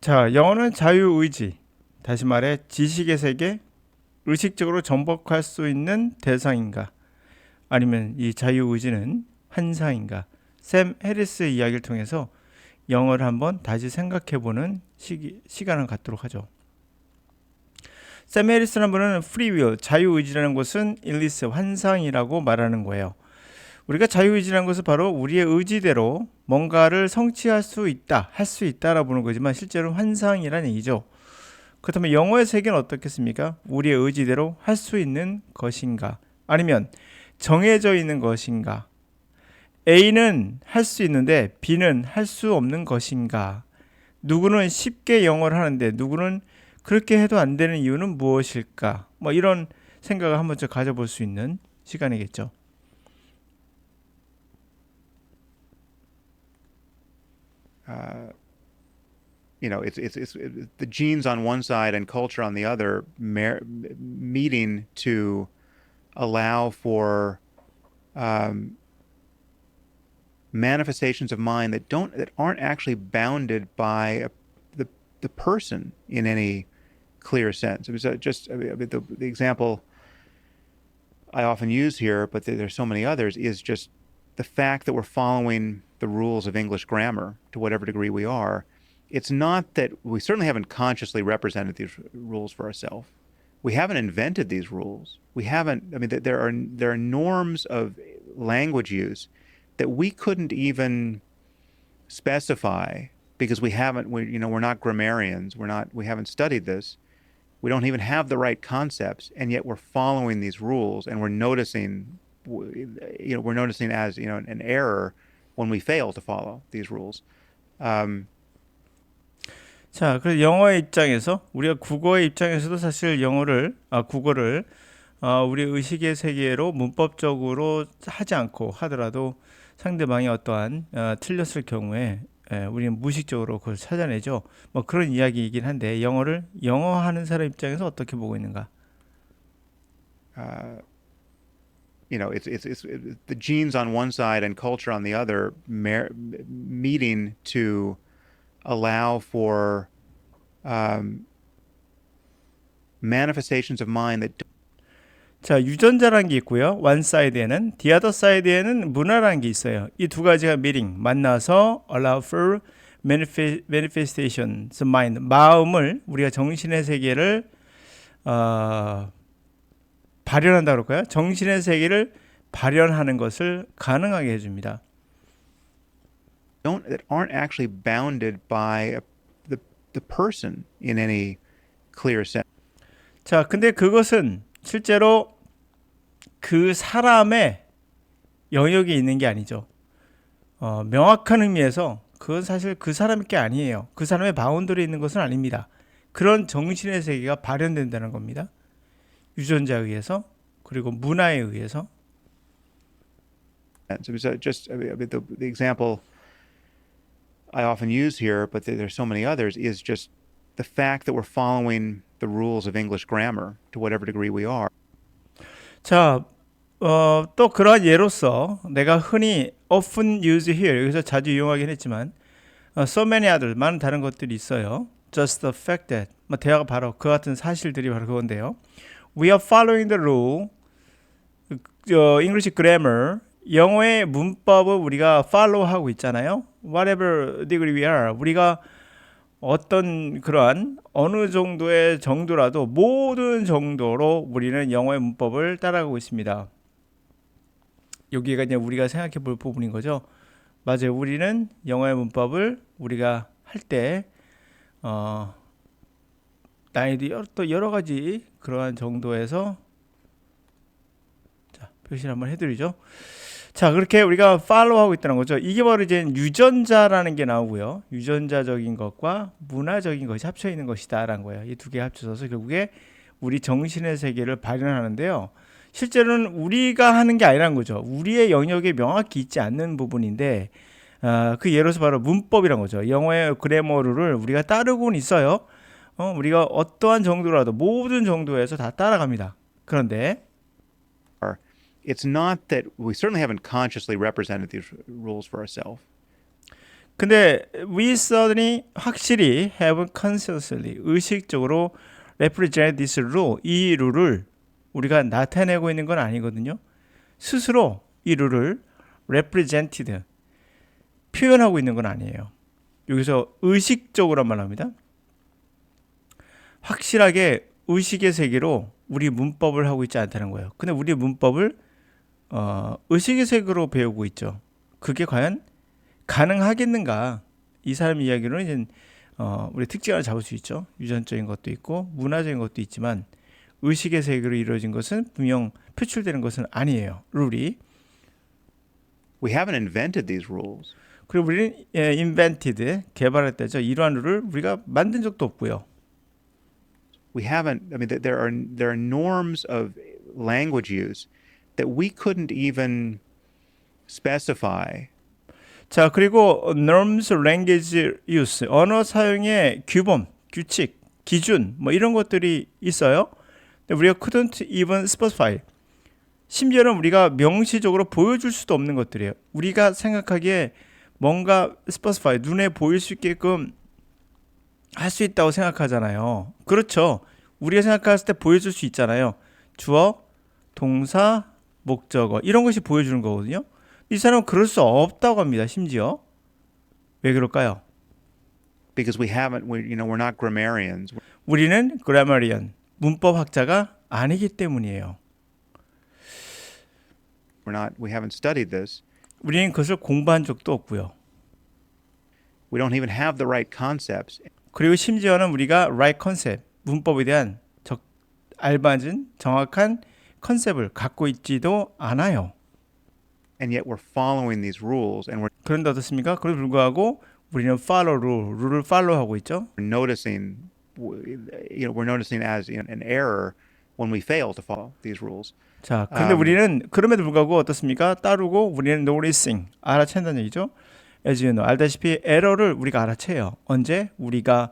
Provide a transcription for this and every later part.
자, 영어는 자유의지, 다시 말해 지식의 세계, 의식적으로 정복할 수 있는 대상인가? 아니면 이 자유의지는 환상인가? 샘 해리스의 이야기를 통해서 영어를 한번 다시 생각해보는 시간을 갖도록 하죠. 샘 해리스라는 분은 프리윌, 자유의지라는 것은 일리스, 환상이라고 말하는 거예요. 우리가 자유의지라는 것은 바로 우리의 의지대로 뭔가를 성취할 수 있다, 할 수 있다라고 보는 거지만 실제로는 환상이라는 얘기죠. 그렇다면 영어의 세계는 어떻겠습니까? 우리의 의지대로 할 수 있는 것인가? 아니면 정해져 있는 것인가? A는 할 수 있는데 B는 할 수 없는 것인가? 누구는 쉽게 영어를 하는데 누구는 그렇게 해도 안 되는 이유는 무엇일까? 뭐 이런 생각을 한번 좀 가져볼 수 있는 시간이겠죠. uh, it's the genes on one side and culture on the other meeting to allow for um, manifestations of mind that aren't actually bounded by the person in any clear sense. It was the example I often use here, but there's so many others, is just the fact that we're following the rules of English grammar to whatever degree we are. It's not that we certainly haven't consciously represented these rules for ourselves. We haven't invented these rules. We haven't. I mean, there are norms of language use that we couldn't even specify because we're not grammarians. We haven't studied this. We don't even have the right concepts, and yet we're following these rules, and we're noticing as an error when we fail to follow these rules. Um, 자, 그래서 영어의 입장에서 우리가 국어의 입장에서도 사실 국어를 우리 의식의 세계로 문법적으로 하지 않고 하더라도 상대방이 어떠한 틀렸을 경우에 우리는 무의식적으로 그걸 찾아내죠. 뭐 그런 이야기이긴 한데 영어를 영어하는 사람 입장에서 어떻게 보고 있는가? it's the genes on one side and culture on the other meeting to allow for manifestations of mind that. 자, 유전자라는 게 있고요. one side에는 the other side에는 문화라는 게 있어요. 이 두 가지가 meeting 만나서 allow for manifestations of mind, 마음을 우리가 정신의 세계를 발현한다 그럴까요? 정신의 세계를 발현하는 것을 가능하게 해줍니다. that aren't actually bounded by the person in any clear sense. 자, 근데 그것은 실제로 그 사람의 영역에 있는 게 아니죠. 명확한 의미에서 그건 사실 그 사람의 게 아니에요. 그 사람의 바운더리에 있는 것은 아닙니다. 그런 정신의 세계가 발현된다는 겁니다. 유전자에 의해서 그리고 문화에 의해서. So just the example I often use here, but there's so many others, is just the fact that we're following the rules of English grammar to whatever degree we are. 자, 또 그러한 예로서 내가 흔히 often use here 여기서 자주 이용하긴 했지만 so many others 많은 다른 것들이 있어요. Just the fact that 뭐 대화가 바로 그 같은 사실들이 바로 그건데요. We are following the rule English grammar 영어의 문법을 우리가 follow하고 있잖아요. Whatever degree we are 우리가 어떤 그러한 어느 정도의 정도라도 모든 정도로 우리는 영어의 문법을 따라가고 있습니다. 여기가 이제 우리가 생각해 볼 부분인 거죠. 맞아요. 우리는 영어의 문법을 우리가 할 때 나이도 또 여러 가지 그러한 정도에서 자, 표시를 한번 해드리죠. 자, 그렇게 우리가 follow하고 있다는 거죠. 이게 바로 이제 유전자라는 게 나오고요. 유전자적인 것과 문화적인 것이 합쳐 있는 것이다라는 거예요. 이 두 개 합쳐서 결국에 우리 정신의 세계를 발현하는데요. 실제로는 우리가 하는 게 아니라는 거죠. 우리의 영역에 명확히 있지 않는 부분인데 그 예로서 바로 문법이란 거죠. 영어의 그래머를 우리가 따르고는 있어요. 우리가 어떠한 정도라도 모든 정도에서 다 따라갑니다. 그런데 It's not that we certainly haven't consciously represented these rules for ourselves. 근데 we certainly 확실히 have consciously 의식적으로 represent this rule 이 룰을 우리가 나타내고 있는 건 아니거든요. 스스로 이 룰을 represented 표현하고 있는 건 아니에요. 여기서 의식적으로 말합니다. 확실하게 의식의 세계로 우리 문법을 하고 있지 않다는 거예요. 근데 우리 문법을 의식의 세계로 배우고 있죠. 그게 과연 가능하겠는가? 이 사람 이야기로는 이제 우리 특징을 잡을 수 있죠. 유전적인 것도 있고 문화적인 것도 있지만 의식의 세계로 이루어진 것은 분명 표출되는 것은 아니에요. 룰이. We haven't invented these rules. 그리고 우리는 invented 개발했다죠. 이러한 룰을 우리가 만든 적도 없고요. We haven't. I mean, there are norms of language use that we couldn't even specify. 자, 그리고 norms, language use, 언어 사용의 규범, 규칙, 기준 뭐 이런 것들이 있어요. 근데 우리가 couldn't even specify. 심지어는 우리가 명시적으로 보여줄 수도 없는 것들이에요. 우리가 생각하기에 뭔가 specify, 눈에 보일 수 있게끔 할 수 있다고 생각하잖아요. 그렇죠. 우리가 생각했을 때 보여줄 수 있잖아요. 주어, 동사, 목적어 이런 것이 보여주는 거거든요. 이 사람은 그럴 수 없다고 합니다. 심지어 왜 그럴까요? Because we're not grammarians. 우리는 grammarian, 문법학자가 아니기 때문이에요. We haven't studied this. 우리는 그것을 공부한 적도 없고요. We don't even have the right concepts. 그리고 심지어는 우리가 right concept, 문법에 대한 알맞은 정확한 컨셉을 갖고 있지도 않아요. And yet we're following these rules and 그런데 어떻습니까? 그럼에도 불구하고 우리는 follow 룰을 follow하고 있죠. we're noticing as an error when we fail to follow these rules. 자, 근데 우리는 그럼에도 불구하고 어떻습니까? 따르고 우리는 noticing, 알아챈다는 얘기죠. as you know, 알다시피 에러를 우리가 알아채요. 언제? 우리가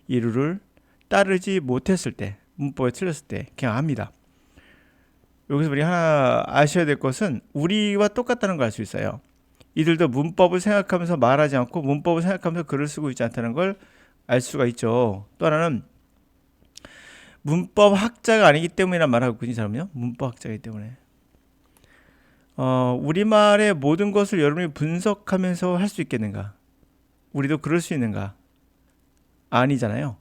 이 룰을 따르지 못했을 때, 문법에 틀렸을 때 그냥 압니다. 여기서 우리 하나 아셔야 될 것은 우리와 똑같다는 걸 알 수 있어요. 이들도 문법을 생각하면서 말하지 않고 문법을 생각하면서 글을 쓰고 있지 않다는 걸 알 수가 있죠. 또 하나는 문법 학자가 아니기 때문이란 말하고 있거든요. 이 사람은요. 문법 학자이기 때문에. 우리말의 모든 것을 여러분이 분석하면서 할 수 있겠는가? 우리도 그럴 수 있는가? 아니잖아요.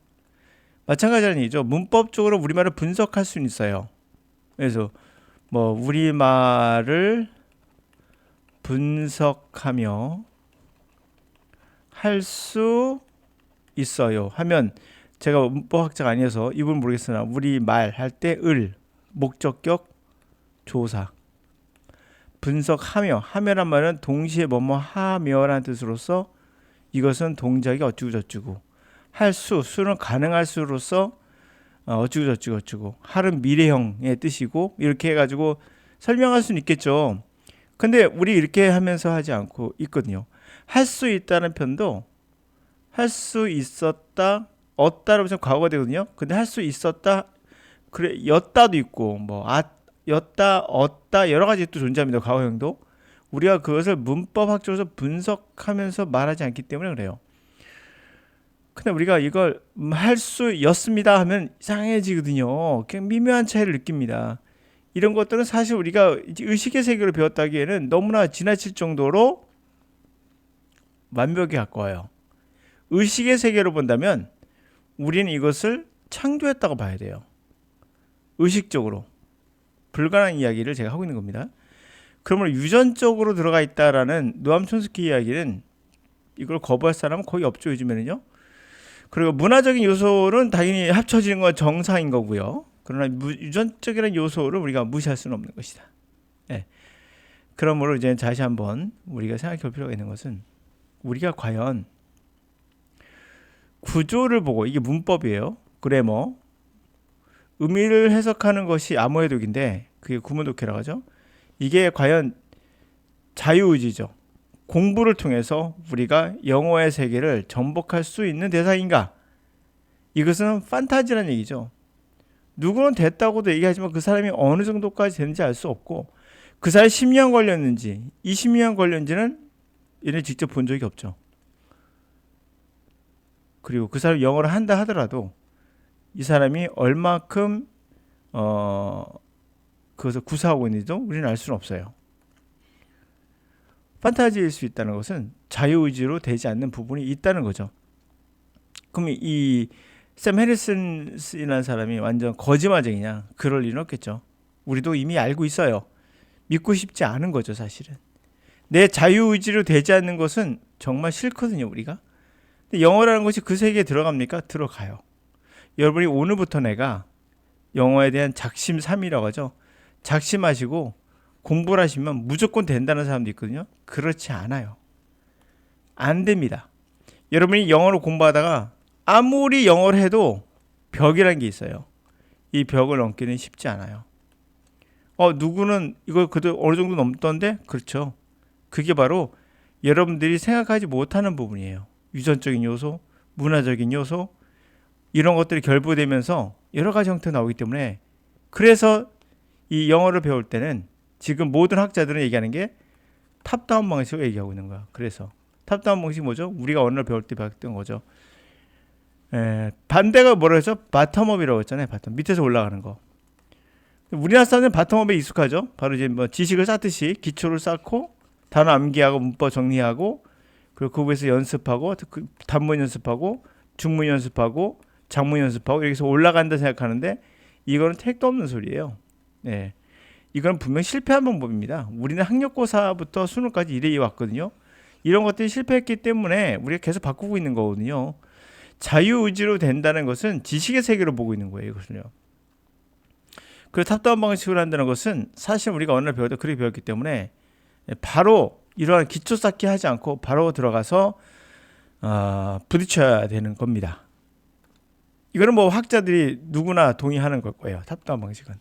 마찬가지라는 얘기죠. 문법적으로 우리말을 분석할 수는 있어요. 그래서 우리말을 분석하며 할 수 있어요 하면 제가 문법학자가 아니어서 이분 모르겠으나 우리말 할 때 목적격 조사 분석하며 하며란 말은 동시에 뭐뭐 하며라는 뜻으로서 이것은 동작이 어쩌고저쩌고 수는 가능할 수로서 어쩌고저쩌고 할은 미래형의 뜻이고 이렇게 해가지고 설명할 수는 있겠죠. 근데 우리 이렇게 하면서 하지 않고 있거든요. 할 수 있다는 편도 할 수 있었다 얻다로 해서 과거가 되거든요. 근데 할 수 있었다 그래 였다도 있고 였다 얻다 여러 가지 또 존재합니다. 과거형도 우리가 그것을 문법학적으로 분석하면서 말하지 않기 때문에 그래요. 근데 우리가 이걸 할 수였습니다 하면 이상해지거든요. 그냥 미묘한 차이를 느낍니다. 이런 것들은 사실 우리가 의식의 세계로 배웠다기에는 너무나 지나칠 정도로 완벽에 가까워요. 의식의 세계로 본다면 우리는 이것을 창조했다고 봐야 돼요. 의식적으로. 불가능한 이야기를 제가 하고 있는 겁니다. 그러므로 유전적으로 들어가 있다라는 노암 촘스키 이야기는 이걸 거부할 사람은 거의 없죠. 요즘에는요. 그리고 문화적인 요소는 당연히 합쳐지는 건 정상인 거고요. 그러나 유전적이라는 요소를 우리가 무시할 수는 없는 것이다. 네. 그러므로 이제 다시 한번 우리가 생각해 볼 필요가 있는 것은 우리가 과연 구조를 보고 이게 문법이에요. 그래머 의미를 해석하는 것이 암호해독인데 그게 구문독해라고 하죠. 이게 과연 자유의지죠. 공부를 통해서 우리가 영어의 세계를 정복할 수 있는 대상인가? 이것은 판타지라는 얘기죠. 누구는 됐다고도 얘기하지만 그 사람이 어느 정도까지 되는지 알 수 없고 그 사람이 10년 걸렸는지 20년 걸렸는지는 얘네 직접 본 적이 없죠. 그리고 그 사람이 영어를 한다 하더라도 이 사람이 얼마큼 그것을 구사하고 있는지도 우리는 알 수는 없어요. 판타지일 수 있다는 것은 자유의지로 되지 않는 부분이 있다는 거죠. 그럼 이 샘 해리슨이라는 사람이 완전 거짓말쟁이냐? 그럴 리는 없겠죠. 우리도 이미 알고 있어요. 믿고 싶지 않은 거죠, 사실은. 내 자유의지로 되지 않는 것은 정말 싫거든요, 우리가. 근데 영어라는 것이 그 세계에 들어갑니까? 들어가요. 여러분이 오늘부터 내가 영어에 대한 작심삼일이라고 하죠. 작심하시고 공부를 하시면 무조건 된다는 사람도 있거든요. 그렇지 않아요. 안 됩니다. 여러분이 영어를 공부하다가 아무리 영어를 해도 벽이라는 게 있어요. 이 벽을 넘기는 쉽지 않아요. 누구는 이걸 그래도 어느 정도 넘던데? 그렇죠. 그게 바로 여러분들이 생각하지 못하는 부분이에요. 유전적인 요소, 문화적인 요소, 이런 것들이 결부되면서 여러 가지 형태가 나오기 때문에, 그래서 이 영어를 배울 때는 지금 모든 학자들은 얘기하는 게 탑다운 방식으로 얘기하고 있는 거야. 그래서 탑다운 방식이 뭐죠? 우리가 언어를 배울 때 배웠던 거죠. 반대가 뭐라 했죠? 바텀업이라고 했잖아요. 바텀, 밑에서 올라가는 거. 우리나라 사람들은 바텀업에 익숙하죠. 바로 이제 뭐 지식을 쌓듯이 기초를 쌓고 단어 암기하고 문법 정리하고, 그리고 그 위에서 연습하고, 단문 연습하고, 중문 연습하고, 장문 연습하고, 이렇게 해서 올라간다 생각하는데, 이거는 택도 없는 소리예요. 네. 이건 분명 실패한 방법입니다. 우리는 학력고사부터 수능까지 이래 왔거든요. 이런 것들이 실패했기 때문에 우리가 계속 바꾸고 있는 거거든요. 자유의지로 된다는 것은 지식의 세계로 보고 있는 거예요. 이것은요. 그 탑다운 방식으로 한다는 것은 사실 우리가 언어를 배울 때 그렇게 배웠기 때문에 바로 이러한 기초 쌓기 하지 않고 바로 들어가서 부딪혀야 되는 겁니다. 이거는 뭐 학자들이 누구나 동의하는 걸 거예요. 탑다운 방식은.